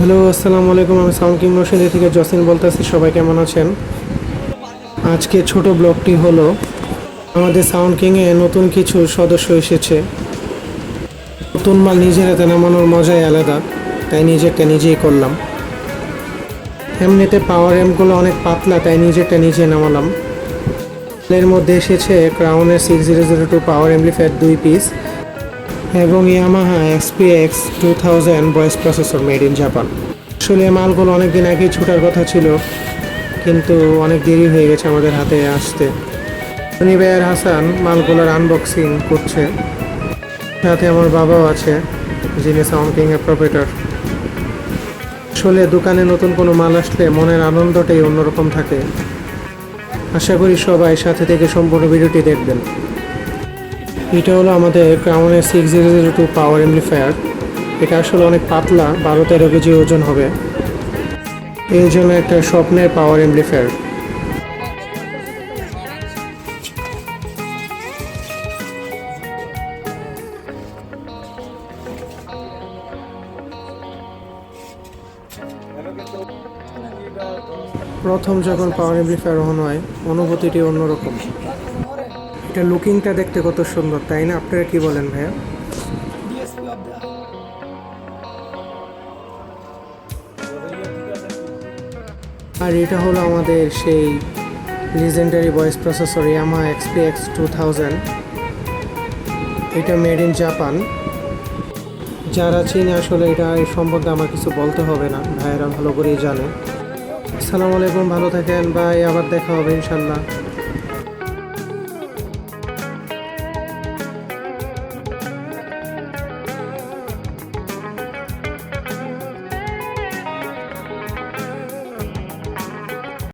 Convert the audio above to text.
Hello, আসসালামু আলাইকুম। আমি সাউন্ডকিং নরসিংদী থেকে জসিন বলতেছি। সবাই কেমন আছেন? আজকে ছোট ব্লগটি হলো আমাদের সাউন্ডকিংয়ে নতুন কিছু সদস্য এসেছে। নতুন মাল নিজের হাতে নামানোর মজাই আলাদা, তাই নিজেরটা নিজেই করলাম। এমনিতে পাওয়ার অ্যাম্পগুলো অনেক পাতলা, তাই নিজেরটা নিজে নামালাম। এর মধ্যে এসেছে ক্রাউনের 6002 পাওয়ার অ্যাম্পলিফায়ার 2 পিস এবং Yamaha XPX 2000 voice processor made in Japan. আসলে মালগুলো অনেকদিন আগেই ছুটার কথা ছিল, কিন্তু অনেক দেরি হয়ে গেছে আমাদের হাতে আসতে। শনিবার হাসান মালগুলোর আনবক্সিং করছে, সাথে আমার বাবাও আছে, যিনি সাউন্ডকিংয়ের প্রোপাইটার। আসলে দোকানে নতুন কোনো মাল আসলে মনের আনন্দটাই অন্যরকম থাকে। আশা করি সবাই সাথে থেকে সম্পূর্ণ ভিডিওটি দেখবেন। এটা হলো আমাদের ক্রাউনের 6002 পাওয়ার অ্যাম্পলিফায়ার। এটা আসলে অনেক পাতলা, 12-13 কেজি ওজন হবে। এর জন্য একটা স্বপ্নের পাওয়ার অ্যাম্পলিফায়ার। প্রথম যখন পাওয়ার অ্যাম্পলিফায়ার অন হয়, অনুভূতিটি অন্যরকম। এটা লুকিংটা দেখতে কত সুন্দর, তাই না? আপনারা কি বলেন ভাইয়া? আর এটা হলো আমাদের সেই legendary voice processor Yamaha XPX 2000। এটা মেড ইন জাপান। যারা চিনে আসলে এটা এই সম্বন্ধে আমার কিছু বলতে হবে না, ভাইয়েরা ভালো করেই জানে। আসসালামু আলাইকুম, ভালো থাকেন, বাই, আবার দেখা হবে ইনশাল্লাহ।